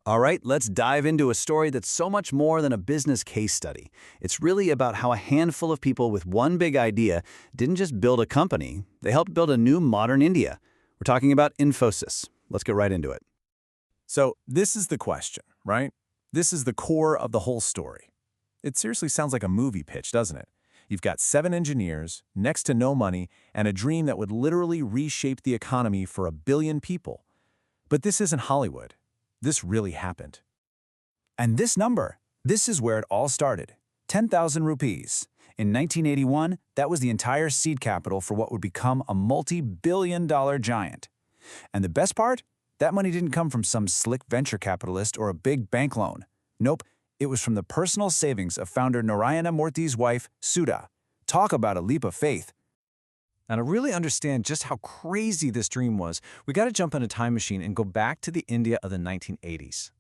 All right, let's dive into a story that's so much more than a business case study. It's really about how a handful of people with one big idea didn't just build a company, they helped build a new modern India. We're talking about Infosys. Let's get right into it. So this is the question, right? This is the core of the whole story. It seriously sounds like a movie pitch, doesn't it? You've got 7 engineers, next to no money, and a dream that would literally reshape the economy for 1 billion people. But this isn't Hollywood. This really happened. And this is where it all started. 10,000 rupees. In 1981, that was the entire seed capital for what would become a multi-billion-dollar giant. And the best part? That money didn't come from some slick venture capitalist or a big bank loan. Nope, it was from the personal savings of founder Narayana Murthy's wife, Sudha. Talk about a leap of faith. Now, to really understand just how crazy this dream was, we got to jump in a time machine and go back to the India of the 1980s.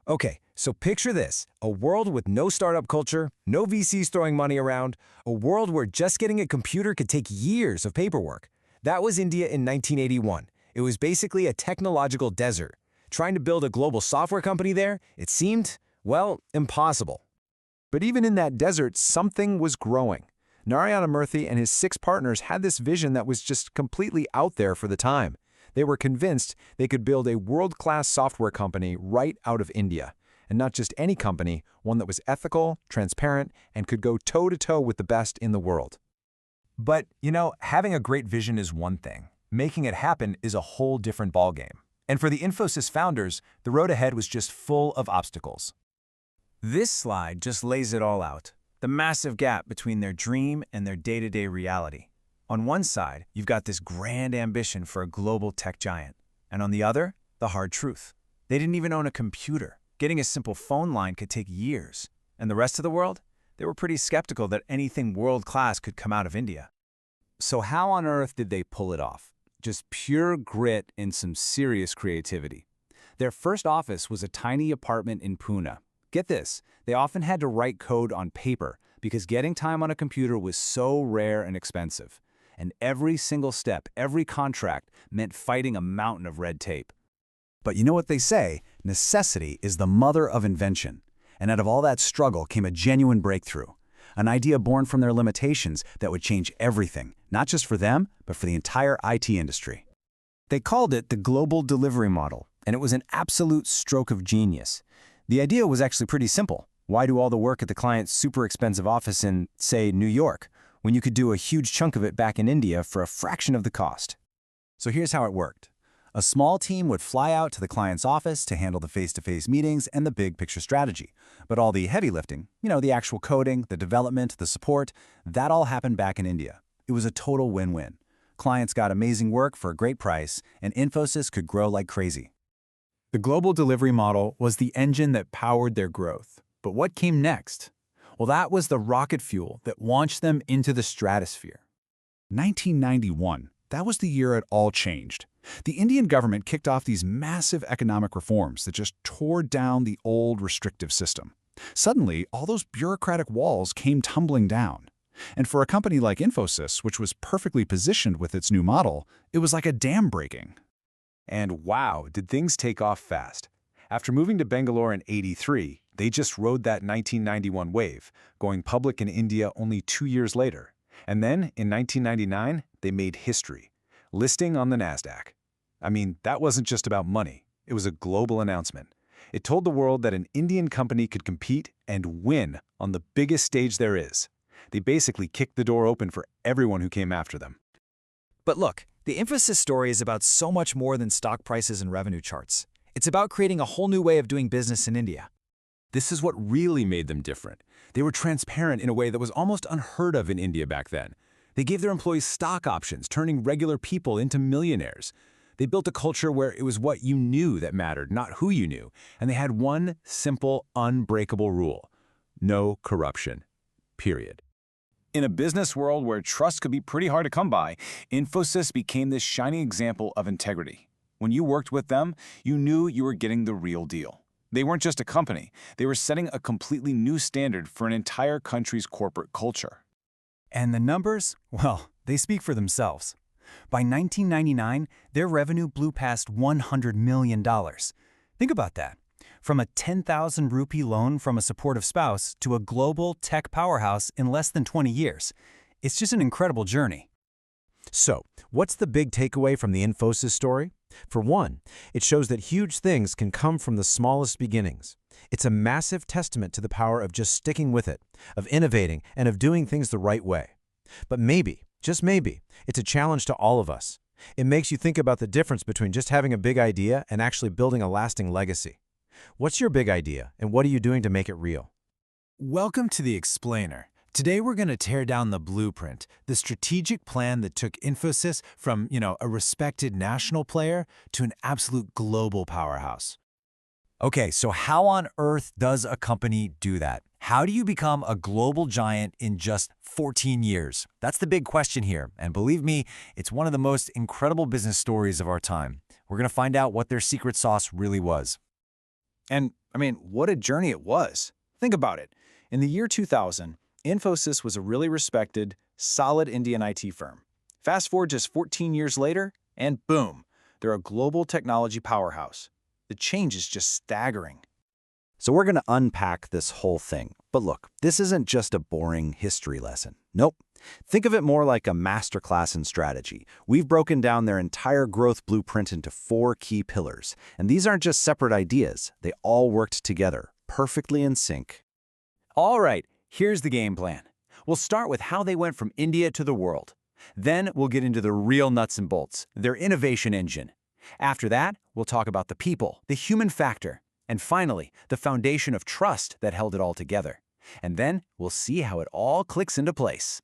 Okay, so picture this, a world with no startup culture, no VCs throwing money around, a world where just getting a computer could take years of paperwork. That was India in 1981. It was basically a technological desert. Trying to build a global software company there, it seemed, well, impossible. But even in that desert, something was growing. Narayana Murthy and his 6 partners had this vision that was just completely out there for the time. They were convinced they could build a world-class software company right out of India. And not just any company, one that was ethical, transparent, and could go toe-to-toe with the best in the world. But, having a great vision is one thing. Making it happen is a whole different ballgame. And for the Infosys founders, the road ahead was just full of obstacles. This slide just lays it all out. The massive gap between their dream and their day-to-day reality. On one side, you've got this grand ambition for a global tech giant. And on the other, the hard truth. They didn't even own a computer. Getting a simple phone line could take years. And the rest of the world? They were pretty skeptical that anything world-class could come out of India. So how on earth did they pull it off? Just pure grit and some serious creativity. Their first office was a tiny apartment in Pune. Get this, they often had to write code on paper because getting time on a computer was so rare and expensive. And every single step, every contract, meant fighting a mountain of red tape. But you know what they say, necessity is the mother of invention. And out of all that struggle came a genuine breakthrough. An idea born from their limitations that would change everything, not just for them, but for the entire IT industry. They called it the global delivery model, and it was an absolute stroke of genius. The idea was actually pretty simple. Why do all the work at the client's super expensive office in, say, New York, when you could do a huge chunk of it back in India for a fraction of the cost? So here's how it worked. A small team would fly out to the client's office to handle the face-to-face meetings and the big picture strategy. But all the heavy lifting, the actual coding, the development, the support, that all happened back in India. It was a total win-win. Clients got amazing work for a great price, and Infosys could grow like crazy. The global delivery model was the engine that powered their growth. But what came next? Well, that was the rocket fuel that launched them into the stratosphere. 1991, that was the year it all changed. The Indian government kicked off these massive economic reforms that just tore down the old restrictive system. Suddenly, all those bureaucratic walls came tumbling down. And for a company like Infosys, which was perfectly positioned with its new model, it was like a dam breaking. And wow, did things take off fast. After moving to Bangalore in '83, they just rode that 1991 wave, going public in India only 2 years later. And then, in 1999, they made history, listing on the NASDAQ. I mean, that wasn't just about money. It was a global announcement. It told the world that an Indian company could compete and win on the biggest stage there is. They basically kicked the door open for everyone who came after them. But look, the Infosys story is about so much more than stock prices and revenue charts. It's about creating a whole new way of doing business in India. This is what really made them different. They were transparent in a way that was almost unheard of in India back then. They gave their employees stock options, turning regular people into millionaires. They built a culture where it was what you knew that mattered, not who you knew. And they had one simple, unbreakable rule: no corruption. Period. In a business world where trust could be pretty hard to come by, Infosys became this shining example of integrity. When you worked with them, you knew you were getting the real deal. They weren't just a company. They were setting a completely new standard for an entire country's corporate culture. And the numbers? Well, they speak for themselves. By 1999, their revenue blew past $100 million. Think about that. from a 10,000 rupee loan from a supportive spouse to a global tech powerhouse in less than 20 years. It's just an incredible journey. So, what's the big takeaway from the Infosys story? For one, it shows that huge things can come from the smallest beginnings. It's a massive testament to the power of just sticking with it, of innovating, and of doing things the right way. But maybe, just maybe, it's a challenge to all of us. It makes you think about the difference between just having a big idea and actually building a lasting legacy. What's your big idea, and what are you doing to make it real? Welcome to The Explainer. Today we're going to tear down the blueprint, the strategic plan that took Infosys from, a respected national player to an absolute global powerhouse. Okay, so how on earth does a company do that? How do you become a global giant in just 14 years? That's the big question here, and believe me, it's one of the most incredible business stories of our time. We're going to find out what their secret sauce really was. And, what a journey it was. Think about it. In the year 2000, Infosys was a really respected, solid Indian IT firm. Fast forward just 14 years later, and boom, they're a global technology powerhouse. The change is just staggering. So we're going to unpack this whole thing. But look, this isn't just a boring history lesson. Nope. Think of it more like a masterclass in strategy. We've broken down their entire growth blueprint into 4 key pillars. And these aren't just separate ideas. They all worked together, perfectly in sync. All right, here's the game plan. We'll start with how they went from India to the world. Then we'll get into the real nuts and bolts, their innovation engine. After that, we'll talk about the people, the human factor, and finally, the foundation of trust that held it all together. And then we'll see how it all clicks into place.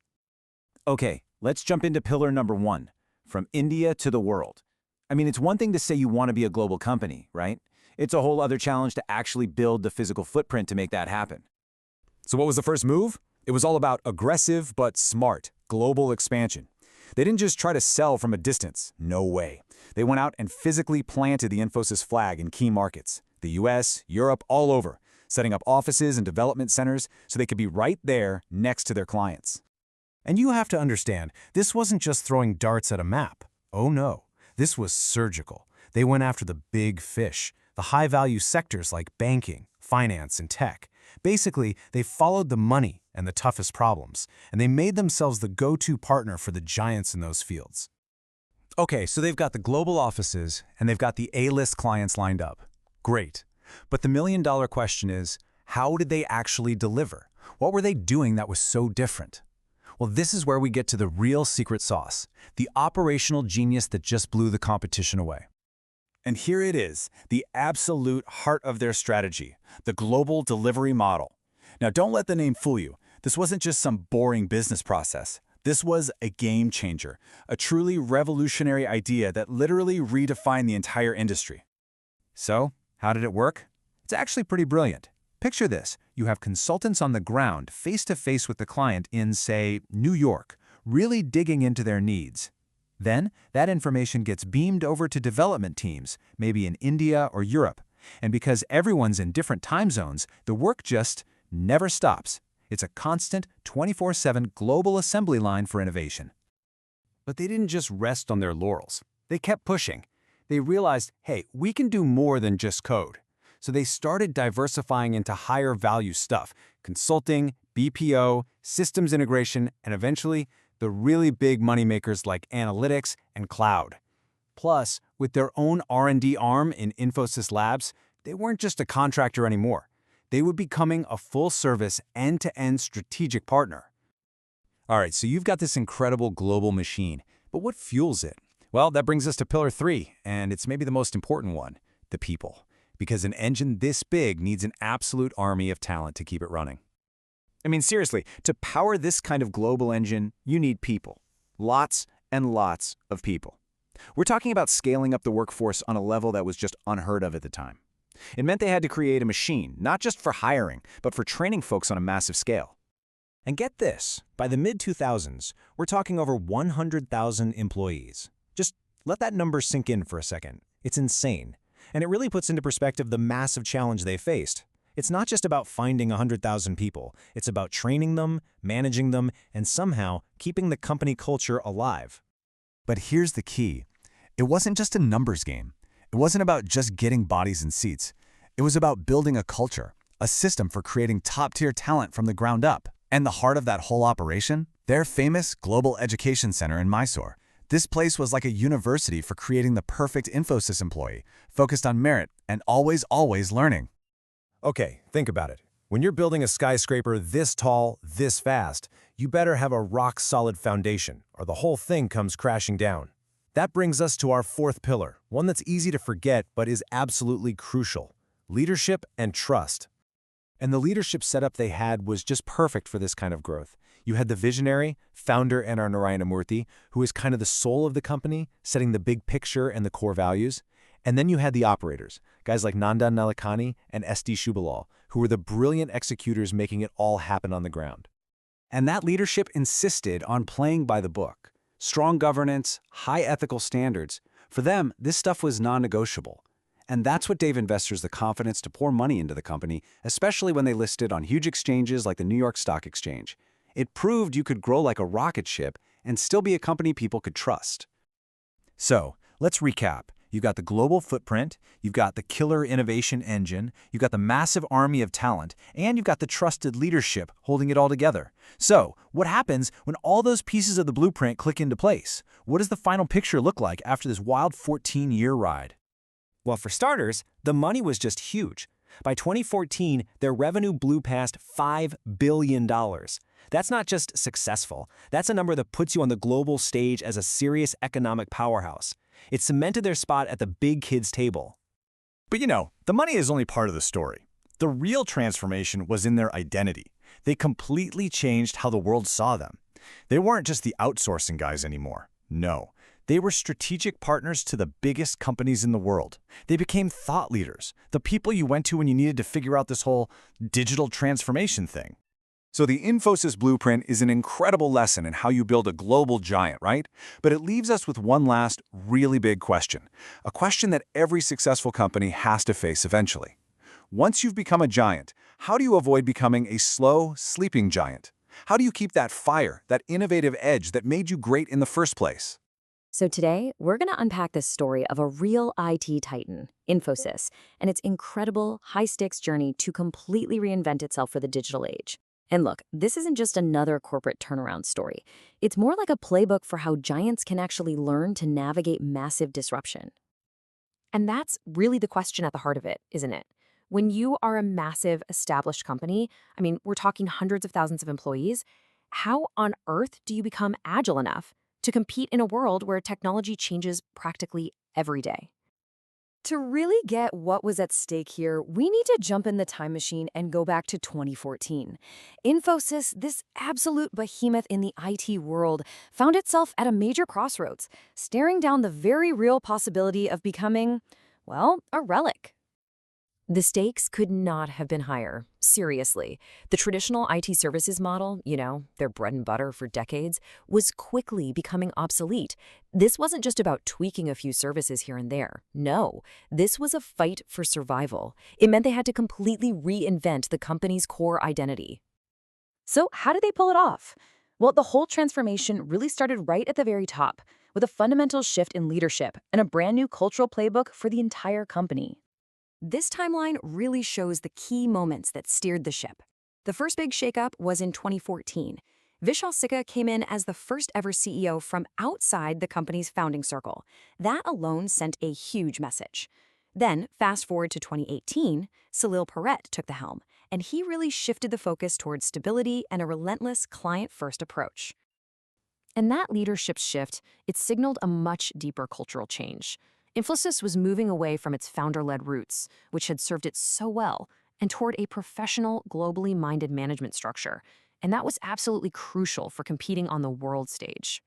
Okay, let's jump into pillar number 1, from India to the world. It's one thing to say you want to be a global company, right? It's a whole other challenge to actually build the physical footprint to make that happen. So what was the first move? It was all about aggressive but smart global expansion. They didn't just try to sell from a distance. No way. They went out and physically planted the Infosys flag in key markets, the US, Europe, all over, setting up offices and development centers so they could be right there next to their clients. And you have to understand, this wasn't just throwing darts at a map. Oh no, this was surgical. They went after the big fish, the high-value sectors like banking, finance, and tech. Basically, they followed the money and the toughest problems, and they made themselves the go-to partner for the giants in those fields. Okay, so they've got the global offices and they've got the A-list clients lined up. Great. But the million-dollar question is, how did they actually deliver? What were they doing that was so different? Well, this is where we get to the real secret sauce, the operational genius that just blew the competition away. And here it is, the absolute heart of their strategy, the global delivery model. Now, don't let the name fool you. This wasn't just some boring business process. This was a game changer, a truly revolutionary idea that literally redefined the entire industry. So, how did it work? It's actually pretty brilliant. Picture this. You have consultants on the ground, face-to-face with the client in, say, New York, really digging into their needs. Then, that information gets beamed over to development teams, maybe in India or Europe. And because everyone's in different time zones, the work just never stops. It's a constant 24/7 global assembly line for innovation. But they didn't just rest on their laurels. They kept pushing. They realized, hey, we can do more than just code. So they started diversifying into higher value stuff, consulting, BPO, systems integration, and eventually the really big moneymakers like analytics and cloud. Plus, with their own R&D arm in Infosys Labs, they weren't just a contractor anymore. They were becoming a full-service, end-to-end strategic partner. All right, so you've got this incredible global machine, but what fuels it? Well, that brings us to pillar 3, and it's maybe the most important one, the people. Because an engine this big needs an absolute army of talent to keep it running. Seriously, to power this kind of global engine, you need people. Lots and lots of people. We're talking about scaling up the workforce on a level that was just unheard of at the time. It meant they had to create a machine, not just for hiring, but for training folks on a massive scale. And get this, by the mid-2000s, we're talking over 100,000 employees. Just let that number sink in for a second. It's insane. And it really puts into perspective the massive challenge they faced. It's not just about finding 100,000 people. It's about training them, managing them, and somehow keeping the company culture alive. But here's the key. It wasn't just a numbers game. It wasn't about just getting bodies and seats. It was about building a culture, a system for creating top-tier talent from the ground up. And the heart of that whole operation? Their famous Global Education Center in Mysore. This place was like a university for creating the perfect Infosys employee, focused on merit and always learning. Okay, think about it. When you're building a skyscraper this tall, this fast, you better have a rock-solid foundation, or the whole thing comes crashing down. That brings us to our fourth pillar, one that's easy to forget but is absolutely crucial: leadership and trust. And the leadership setup they had was just perfect for this kind of growth. You had the visionary, founder N.R. Narayana Murthy, who is kind of the soul of the company, setting the big picture and the core values. And then you had the operators, guys like Nandan Nilekani and S.D. Shubalal, who were the brilliant executors making it all happen on the ground. And that leadership insisted on playing by the book. Strong governance, high ethical standards. For them, this stuff was non-negotiable. And that's what gave investors the confidence to pour money into the company, especially when they listed on huge exchanges like the New York Stock Exchange. It proved you could grow like a rocket ship and still be a company people could trust. So, let's recap. You've got the global footprint, you've got the killer innovation engine, you've got the massive army of talent, and you've got the trusted leadership holding it all together. So, what happens when all those pieces of the blueprint click into place? What does the final picture look like after this wild 14-year ride? Well, for starters, the money was just huge. By 2014, their revenue blew past $5 billion. That's not just successful. That's a number that puts you on the global stage as a serious economic powerhouse. It cemented their spot at the big kids' table. But the money is only part of the story. The real transformation was in their identity. They completely changed how the world saw them. They weren't just the outsourcing guys anymore. No. They were strategic partners to the biggest companies in the world. They became thought leaders, the people you went to when you needed to figure out this whole digital transformation thing. So the Infosys blueprint is an incredible lesson in how you build a global giant, right? But it leaves us with one last really big question, a question that every successful company has to face eventually. Once you've become a giant, how do you avoid becoming a slow, sleeping giant? How do you keep that fire, that innovative edge that made you great in the first place? So today, we're going to unpack the story of a real IT titan, Infosys, and its incredible, high-stakes journey to completely reinvent itself for the digital age. And look, this isn't just another corporate turnaround story. It's more like a playbook for how giants can actually learn to navigate massive disruption. And that's really the question at the heart of it, isn't it? When you are a massive, established company, we're talking hundreds of thousands of employees, how on earth do you become agile enough to compete in a world where technology changes practically every day? To really get what was at stake here, we need to jump in the time machine and go back to 2014. Infosys, this absolute behemoth in the IT world, found itself at a major crossroads, staring down the very real possibility of becoming, well, a relic. The stakes could not have been higher. Seriously. The traditional IT services model, their bread and butter for decades, was quickly becoming obsolete. This wasn't just about tweaking a few services here and there. No, this was a fight for survival. It meant they had to completely reinvent the company's core identity. So how did they pull it off? Well, the whole transformation really started right at the very top, with a fundamental shift in leadership and a brand new cultural playbook for the entire company. This timeline really shows the key moments that steered the ship. The first big shakeup was in 2014. Vishal Sikka came in as the first ever CEO from outside the company's founding circle. That alone sent a huge message. Then, fast forward to 2018, Salil Parekh took the helm, and he really shifted the focus towards stability and a relentless client-first approach. And that leadership shift, it signaled a much deeper cultural change. Infosys was moving away from its founder-led roots, which had served it so well, and toward a professional, globally minded management structure. And that was absolutely crucial for competing on the world stage.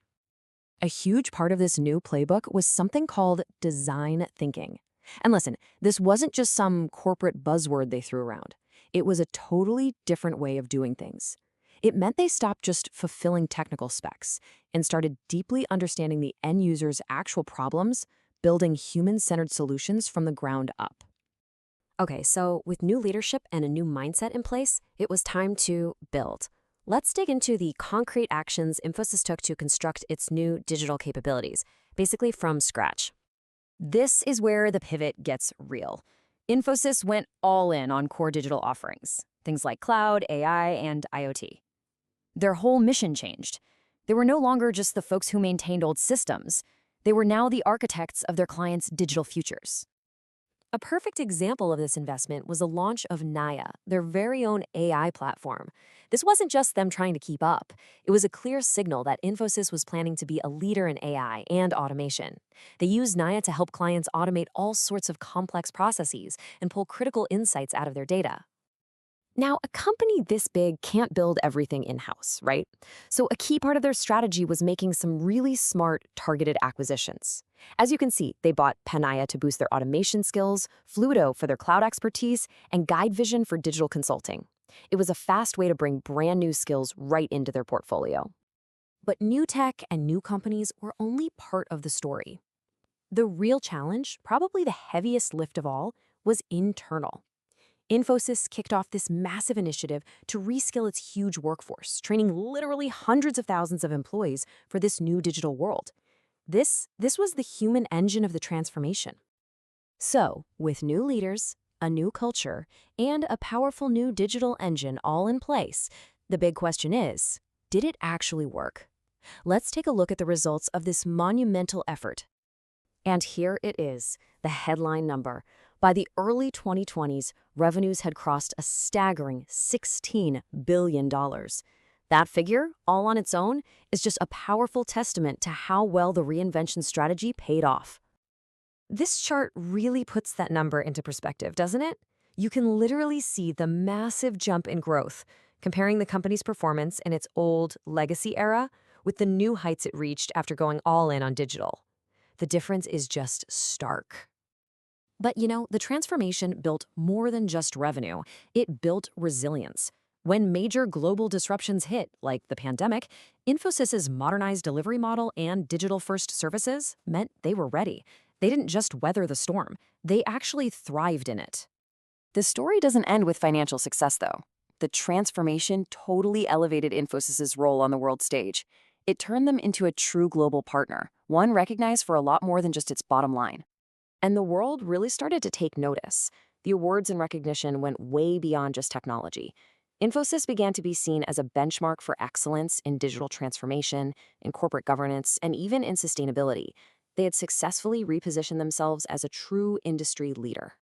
A huge part of this new playbook was something called design thinking. And listen, this wasn't just some corporate buzzword they threw around. It was a totally different way of doing things. It meant they stopped just fulfilling technical specs and started deeply understanding the end user's actual problems, building human-centered solutions from the ground up. Okay, so with new leadership and a new mindset in place, it was time to build. Let's dig into the concrete actions Infosys took to construct its new digital capabilities, basically from scratch. This is where the pivot gets real. Infosys went all in on core digital offerings, things like cloud, AI, and IoT. Their whole mission changed. They were no longer just the folks who maintained old systems. They were now the architects of their clients' digital futures. A perfect example of this investment was the launch of Naya, their very own AI platform. This wasn't just them trying to keep up. It was a clear signal that Infosys was planning to be a leader in AI and automation. They used Naya to help clients automate all sorts of complex processes and pull critical insights out of their data. Now, a company this big can't build everything in-house, right? So a key part of their strategy was making some really smart, targeted acquisitions. As you can see, they bought Panaya to boost their automation skills, Fluido for their cloud expertise, and Guide Vision for digital consulting. It was a fast way to bring brand new skills right into their portfolio. But new tech and new companies were only part of the story. The real challenge, probably the heaviest lift of all, was internal. Infosys kicked off this massive initiative to reskill its huge workforce, training literally hundreds of thousands of employees for this new digital world. This was the human engine of the transformation. So, with new leaders, a new culture, and a powerful new digital engine all in place, the big question is, did it actually work? Let's take a look at the results of this monumental effort. And here it is, the headline number. By the early 2020s, revenues had crossed a staggering $16 billion. That figure, all on its own, is just a powerful testament to how well the reinvention strategy paid off. This chart really puts that number into perspective, doesn't it? You can literally see the massive jump in growth, comparing the company's performance in its old legacy era with the new heights it reached after going all in on digital. The difference is just stark. But the transformation built more than just revenue. It built resilience. When major global disruptions hit, like the pandemic, Infosys's modernized delivery model and digital-first services meant they were ready. They didn't just weather the storm. They actually thrived in it. The story doesn't end with financial success, though. The transformation totally elevated Infosys's role on the world stage. It turned them into a true global partner, one recognized for a lot more than just its bottom line. And the world really started to take notice. The awards and recognition went way beyond just technology. Infosys began to be seen as a benchmark for excellence in digital transformation, in corporate governance, and even in sustainability. They had successfully repositioned themselves as a true industry leader.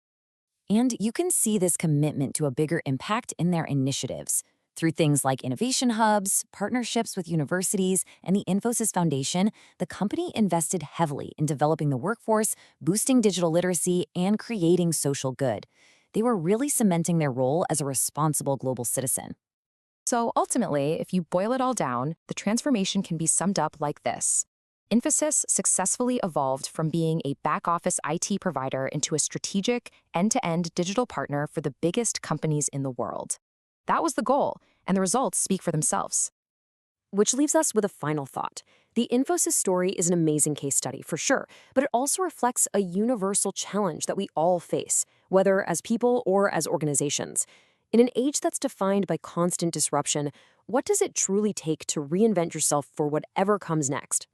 And you can see this commitment to a bigger impact in their initiatives. Through things like innovation hubs, partnerships with universities, and the Infosys Foundation, the company invested heavily in developing the workforce, boosting digital literacy, and creating social good. They were really cementing their role as a responsible global citizen. So ultimately, if you boil it all down, the transformation can be summed up like this. Infosys successfully evolved from being a back-office IT provider into a strategic, end-to-end digital partner for the biggest companies in the world. That was the goal, and the results speak for themselves. Which leaves us with a final thought. The Infosys story is an amazing case study, for sure, but it also reflects a universal challenge that we all face, whether as people or as organizations. In an age that's defined by constant disruption, what does it truly take to reinvent yourself for whatever comes next?